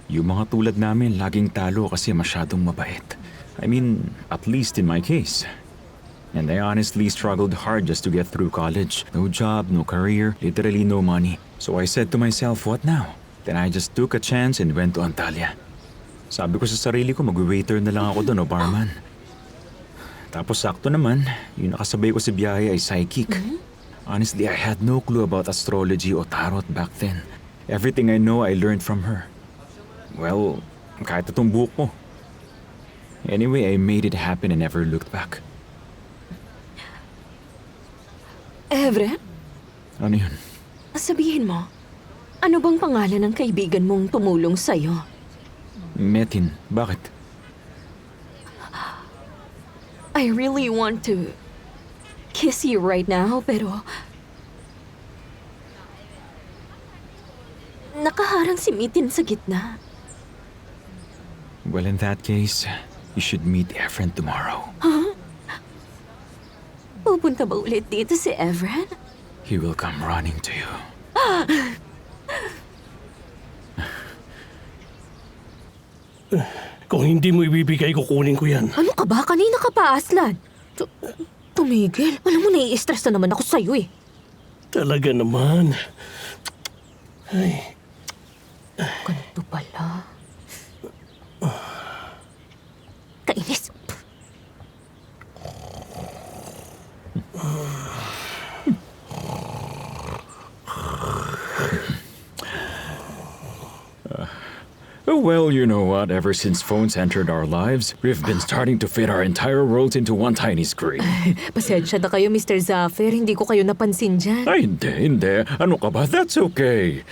Yung mga tulad namin laging talo kasi masyadong mabait. I mean, at least in my case. And I honestly struggled hard just to get through college. No job, no career, literally no money. So I said to myself, what now? Then I just took a chance and went to Antalya. Sabi ko sa sarili ko, mag-waiter na lang ako doon o barman. Tapos sakto naman, yung nakasabay ko sa biyahe ay psychic. Honestly, I had no clue about astrology o tarot back then. Everything I know, I learned from her. Well, kahit itong buhok mo. Anyway, I made it happen and never looked back. Everett, Ano yun? sabihin mo, ano bang pangalan ng kaibigan mong tumulong sa'yo? Metin, bakit? I really want to kiss you right now, pero nakaharang si Mitin sa gitna. Well, in that case, you should meet Efren tomorrow. Pupunta ba ulit dito si Everett? He will come running to you. Kung hindi mo ibibigay, kukunin ko yan. Ano ka ba? Kanina ka pa, Aslan. Tumigil. Alam mo, nai-stress na naman ako sa'yo eh. Talaga naman. Ay, Ganito pala. Kainis. Oh, well, you know what? Ever since phones entered our lives, we've been starting to fit our entire worlds into one tiny screen. Pasensya na kayo, Mr. Zafir. Hindi ko kayo napansin dyan. Ay, hindi. Ano ka ba? That's okay.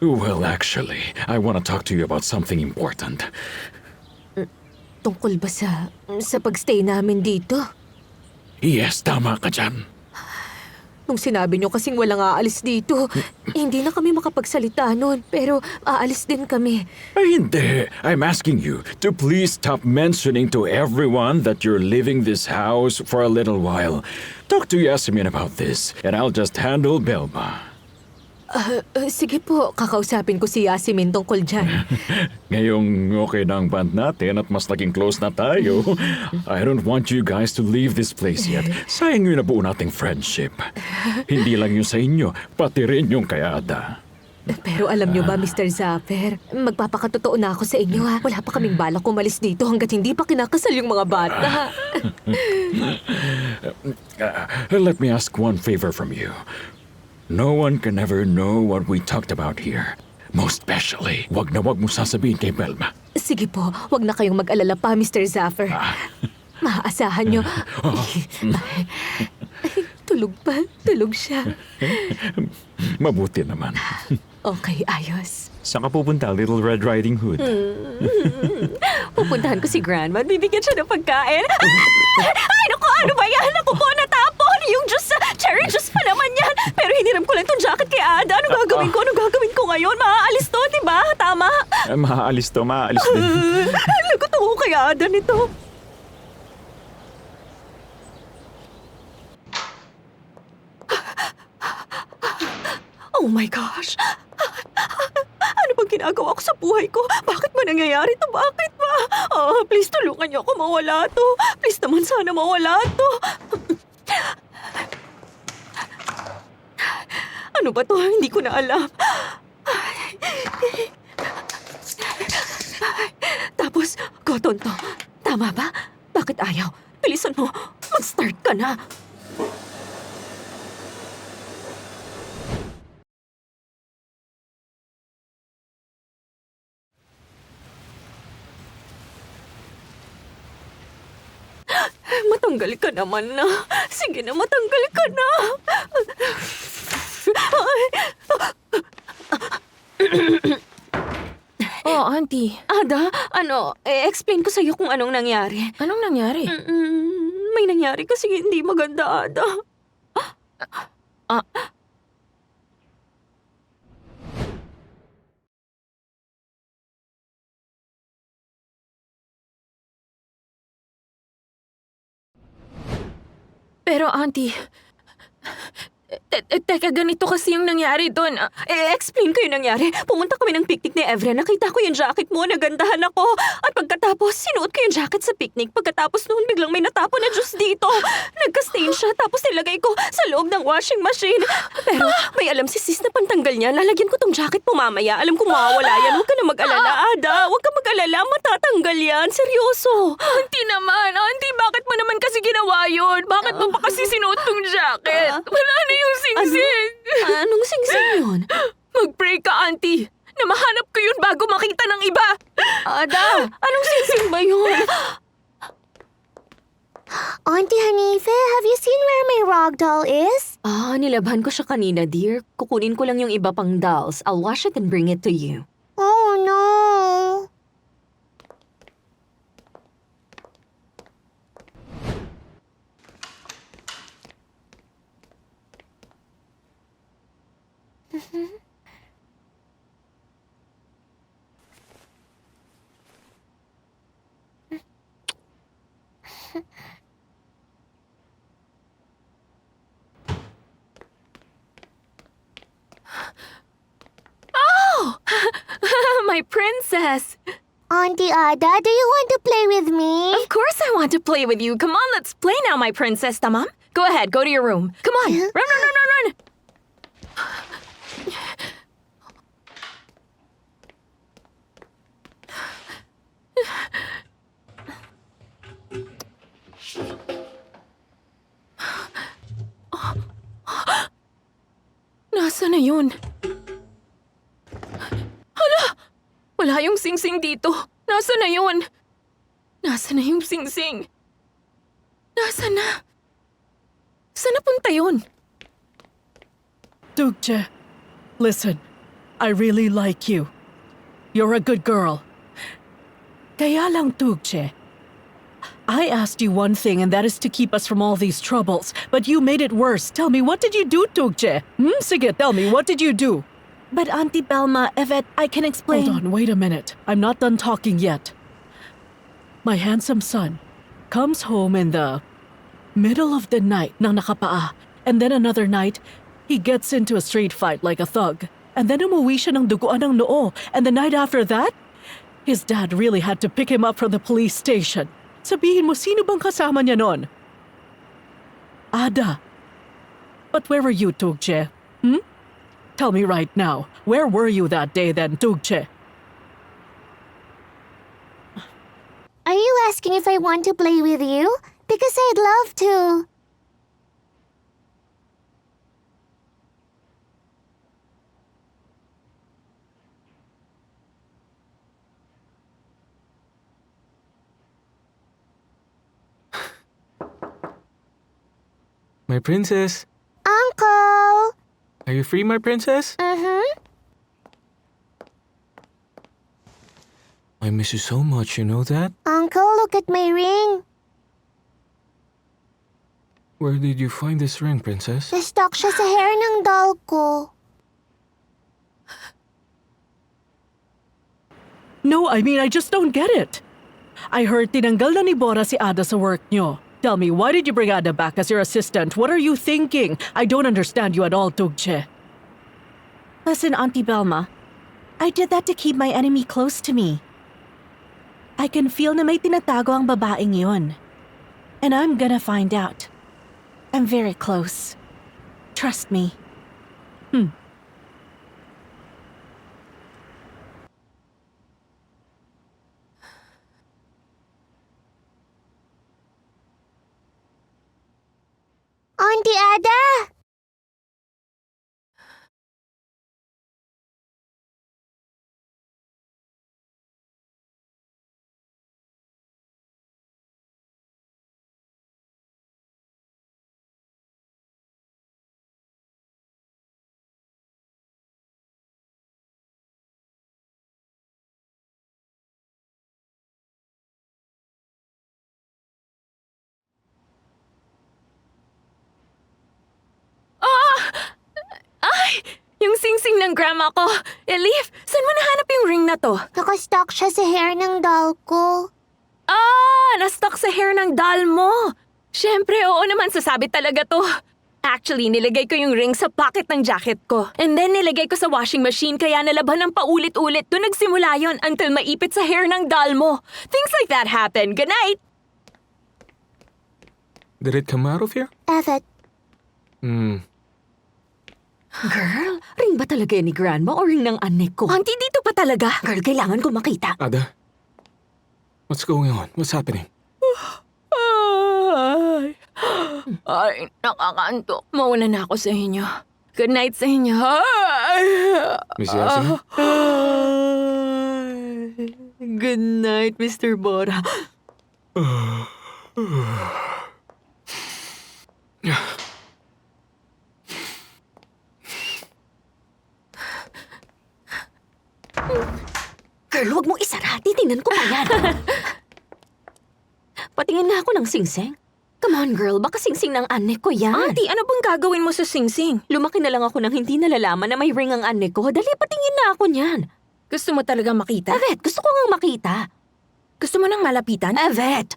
Well, actually, I want to talk to you about something important. Tungkol ba sa pagstay namin dito? Yes, tama ka dyan. Nung sinabi nyo kasing walang aalis dito, hindi na kami makapagsalita nun. Pero aalis din kami. Ay, hindi. I'm asking you to please stop mentioning to everyone that you're leaving this house for a little while. Talk to Yasmin about this, and I'll just handle Belma. Sige po, kakausapin ko si Yasmin tungkol dyan. Ngayong okay na ang band natin at mas naging close na tayo, I don't want you guys to leave this place yet. Sayang yung nabuo nating friendship. Hindi lang yung sa inyo, pati rin yung kay Ada. Pero alam nyo ba, Mr. Zafir, magpapakatotoo na ako sa inyo ha. Wala pa kaming balak umalis dito hanggat hindi pa kinakasal yung mga bata. Let me ask one favor from you. No one can ever know what we talked about here. Most especially, wag na wag mo sasabihin kay Belma. Sige po, wag na kayong mag-alala pa, Mr. Zafir. Maaasahan nyo. Tulog pa, tulog siya. Mabuti naman. Okay, ayos. Saan ka pupunta, Little Red Riding Hood? Pupuntahan ko si Grandma at bibigyan siya ng pagkain. Ay, naku, ano ba yan? Naku po, natapon! Yung juice, cherry juice pa naman yan. Pero hiniram ko lang tong jacket kay Ada. Ano gagawin ko? Ano gagawin ko ngayon? Maaalis to, diba? Tama? Maaalis to, maaalis din. Lagot ako kay Ada nito. Oh my gosh! Ano bang ginagawa ko sa buhay ko? Bakit ba nangyayari to? Bakit ba? Oh, please tulungan niyo ako mawala to. Please naman sana mawala to. Ano ba to? Hindi ko na alam. Tapos, cotton to. Tama ba? Bakit ayaw? Bilisan mo. Mag-start ka na. Matanggal ka naman na. Sige na, matanggal ka na. Oh, auntie. Ada, explain ko sa'yo kung anong nangyari. Anong nangyari? May nangyari kasi hindi maganda, Ada. Pero auntie, teka, ganito kasi yung nangyari doon. Explain ko yung nangyari. Pumunta kami ng picnic ni Evren. Nakita ko yung jacket mo. Nagandahan ako. At pagkatapos, sinuot ko yung jacket sa picnic. Pagkatapos noon, biglang may natapon na juice dito. Nagka-stain siya. Tapos nilagay ko sa loob ng washing machine. Pero may alam si sis na pantanggal niya. Lalagyan ko tong jacket mo mamaya. Alam ko mawawala yan. Huwag ka na mag-alala, Ada. Huwag ka mag-alala. Matatanggal yan. Seryoso. Auntie naman, auntie, bakit mo naman kasi ginawa yun? Bakit mo pa kasi sinuot tong jacket? Wala na yung singsing. Anong singsing yun? Mag-pray ka, auntie, na mahanap ko yun bago makita ng iba. Ada, anong singsing ba yun? Auntie Hanife, have you seen where my rag doll is? Nilabhan ko siya kanina, dear. Kukunin ko lang yung iba pang dolls. I'll wash it and bring it to you. Oh no. My princess. Auntie Ada, do you want to play with me? Of course I want to play with you. Come on, let's play now, my princess, tamam? Go ahead, go to your room. Come on, run, run, run, run, run. Nasaan na yun? Hala! Wala yung singsing dito. Nasaan na yun? Nasaan na yung singsing? Nasaan na? Saan napunta yun? Dugje, listen, I really like you. You're a good girl. Kaya lang, Dugje, I asked you one thing and that is to keep us from all these troubles, but you made it worse. Tell me, what did you do, Dugje? Sige, tell me, what did you do? But Auntie Belma, Yvette, I can explain. Hold on, wait a minute. I'm not done talking yet. My handsome son comes home in the middle of the night nang nakapaa. And then another night, he gets into a street fight like a thug. And then umuwi siya ng duguan ng noo. And the night after that, his dad really had to pick him up from the police station. Sabihin mo, sino bang kasama niya nun? Ada. But where were you, Tugje? Tell me right now, where were you that day then, Tugje? Are you asking if I want to play with you? Because I'd love to. My princess. Uncle! Are you free, my princess? I miss you so much, you know that? Uncle, look at my ring. Where did you find this ring, princess? Na-stuck siya sa hair ng doll ko. No, I mean, I just don't get it. I heard tinanggal na ni Bora si Ada sa work nyo. Tell me, why did you bring Ada back as your assistant? What are you thinking? I don't understand you at all, Tugje. Listen, Auntie Belma, I did that to keep my enemy close to me. I can feel na may tinatago ang babaeng yun. And I'm gonna find out. I'm very close. Trust me. Auntie Ada! Yung singsing ng grandma ko. Elif, saan mo nahanap yung ring na to? Nakastock siya sa hair ng doll ko. Na-stuck sa hair ng doll mo. Siyempre, oo naman, sasabit talaga to. Actually, nilagay ko yung ring sa pocket ng jacket ko. And then nilagay ko sa washing machine kaya nalaban ng paulit-ulit. Doon nagsimula yon until maipit sa hair ng doll mo. Things like that happen. Good night! Did it come out of here? Evet. Girl, ring ba talaga yan ni Grandma o ring ng anek ko? Auntie, dito pa talaga. Girl, kailangan ko makita. Ada? What's going on? What's happening? Ay, nakakantok. Mauna na ako sa inyo. Good night sa inyo. Miss Yasmin? Good night, Mr. Bora. Girl, huwag mong isara. Titingnan ko pa yan. Patingin nga ako ng singsing. Come on, girl. Baka singsing ng anek ko yan. Auntie, ano bang gagawin mo sa singsing? Lumaki na lang ako nang hindi nalalaman na may ring ang anek ko. Dali, patingin na ako niyan. Gusto mo talaga makita? Evet, gusto ko ngang makita. Gusto mo nang malapitan? Evet.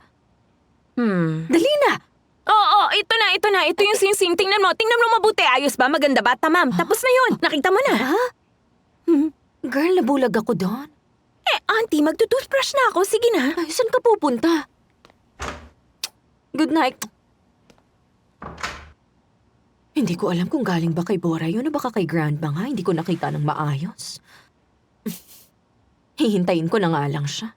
Dali na. Oo, ito na. Ito yung singsing. Tingnan mo mabuti. Ayos ba? Maganda ba? Tamam. Tapos na yun. Nakita mo na. Ha? Girl, nabulag ako doon. Auntie, magtutoothbrush na ako. Sige na. Ay, saan ka pupunta? Good night. Hindi ko alam kung galing ba kay Bora yun o baka kay Grandma nga. Hindi ko nakita ng maayos. Hihintayin ko na nga lang siya.